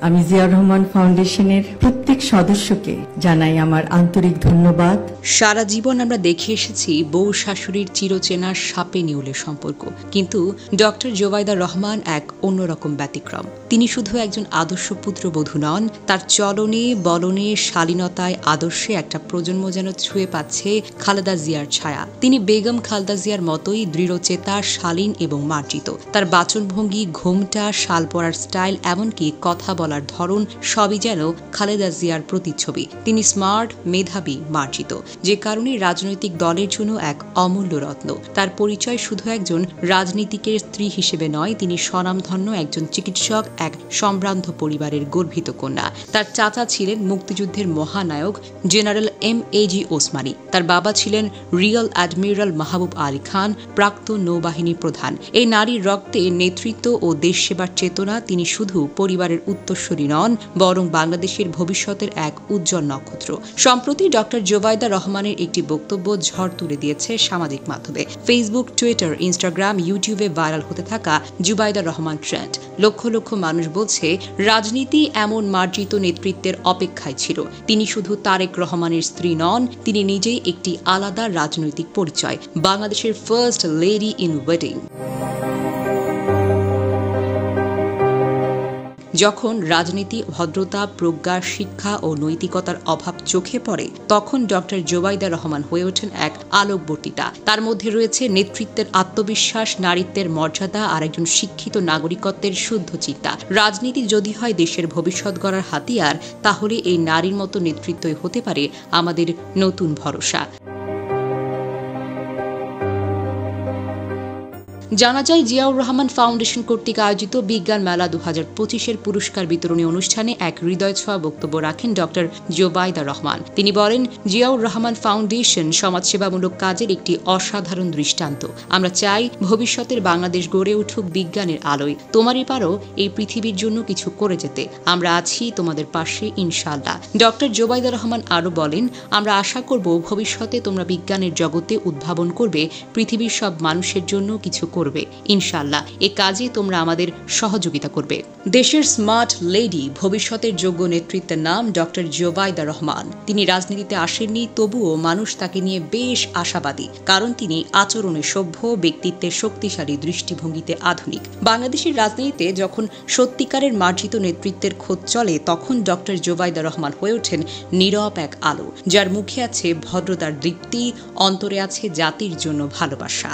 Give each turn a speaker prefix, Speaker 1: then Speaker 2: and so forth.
Speaker 1: আমি জিয়াউর রহমান ফাউন্ডেশনের প্রত্যেক সদস্যকে জানাই আমার আন্তরিক ধন্যবাদ।
Speaker 2: সারা জীবন আমরা দেখে এসেছি বউ শাশুড়ির চিরচেনা সাপে নেউলের সম্পর্ক, কিন্তু ডক্টর জোবাইদা রহমান এক অন্যরকম ব্যতিক্রম। তিনি শুধু একজন আদর্শ পুত্রবধূ নন, তার চলনে বলনে শালীনতায় আদর্শে একটা প্রজন্ম যেন ছুঁয়ে পাচ্ছে খালেদা জিয়ার ছায়া। তিনি বেগম খালেদা জিয়ার মতোই দৃঢ়চেতা, শালীন এবং মার্জিত। তার বাচনভঙ্গি, ঘোমটা, শাল পরার স্টাইল, এমনকি কথা বলার ধরন সবই যেন খালেদা জিয়ার প্রতিচ্ছবি। তিনি স্মার্ট, মেধাবী, মার্জিত, যে কারণে রাজনৈতিক দলের জন্য এক অমূল্য রত্ন। তার পরিচয় শুধু একজন রাজনীতিকের স্ত্রী হিসেবে নয়, তিনি স্বনামধন্য একজন চিকিৎসক, এক সম্ভ্রান্ত পরিবারের গর্বিত কন্যা। তার চাচা ছিলেন মুক্তিযুদ্ধের মহানায়ক জেনারেল M.A.G. ওসমানী। তার বাবা ছিলেন রিয়াল অ্যাডমিরাল মাহবুব আলী খান, প্রাক্তন নৌবাহিনী প্রধান। এই নারীর রক্তে নেতৃত্ব ও দেশ সেবার চেতনা। তিনি শুধু পরিবারের উত্তরসূরি নন, বরং বাংলাদেশের ভবিষ্যতের এক উজ্জ্বল নক্ষত্র। সম্প্রতি ডক্টর জোবাইদা রহমানের একটি বক্তব্য ঝড় তুলে দিয়েছে সামাজিক মাধ্যমে। ফেসবুক, টুইটার, ইনস্টাগ্রাম, ইউটিউবে ভাইরাল হতে থাকা জুবাইদা রহমান ট্রেন্ড। লক্ষ লক্ষ মানুষ বলছে, রাজনীতি এমন মার্জিত নেতৃত্বের অপেক্ষায় ছিল। তিনি শুধু তারেক রহমানের স্ত্রী নন, তিনি নিজেই একটি আলাদা রাজনৈতিক পরিচয়, বাংলাদেশের ফার্স্ট লেডি ইন ওয়েটিং। যখন রাজনীতি, ভদ্রতা, প্রজ্ঞা, শিক্ষা ও নৈতিকতার অভাব চোখে পড়ে, তখন ডক্টর জোবাইদা রহমান হয়ে ওঠেন এক আলোকবর্তিতা। তার মধ্যে রয়েছে নেতৃত্বের আত্মবিশ্বাস, নারীত্বের মর্যাদা আর একজন শিক্ষিত নাগরিকত্বের শুদ্ধ চিন্তা। রাজনীতি যদি হয় দেশের ভবিষ্যৎ গড়ার হাতিয়ার, তাহলে এই নারীর মতো নেতৃত্বই হতে পারে আমাদের নতুন ভরসা। জানা যায়, জিয়াউর রহমান ফাউন্ডেশন কর্তৃক আয়োজিত বিজ্ঞান মেলা 2025-এর পুরস্কার বিতরণী অনুষ্ঠানে এক হৃদয় ছোঁয়া বক্তব্য রাখেন ডক্টর জোবাইদা রহমান। তিনি বলেন, জিয়াউর রহমান ফাউন্ডেশন সমাজসেবামূলক কাজের একটি অসাধারণ দৃষ্টান্ত। আমরা চাই ভবিষ্যতের বাংলাদেশ গড়ে উঠুক বিজ্ঞানের আলোয়। তোমারই পারো এই পৃথিবীর জন্য কিছু করে যেতে। আমরা আছি তোমাদের পাশে, ইনশাআল্লাহ। ডক্টর জোবাইদা রহমান আরও বলেন, আমরা আশা করব ভবিষ্যতে তোমরা বিজ্ঞানের জগতে উদ্ভাবন করবে, পৃথিবীর সব মানুষের জন্য কিছু করবে, ইনশাআল্লাহ। এ কাজে তোমরা আমাদের সহযোগিতা করবে। দেশের স্মার্ট লেডি, ভবিষ্যতের যোগ্য নেতৃত্বের নাম ডক্টর জোবাইদা রহমান। তিনি রাজনীতিতে আসেননি, তবুও মানুষ তাকে নিয়ে বেশ আশাবাদী, কারণ তিনি আচরণে সভ্য, ব্যক্তিত্বের শক্তিশালী, দৃষ্টিভঙ্গিতে আধুনিক। বাংলাদেশের রাজনীতিতে যখন সত্যিকারের মার্জিত নেতৃত্বের খোঁজ চলে, তখন ডক্টর জোবাইদা রহমান হয়ে ওঠেন নীরব এক আলো, যার মুখে আছে ভদ্রতার দীপ্তি, অন্তরে আছে জাতির জন্য ভালোবাসা।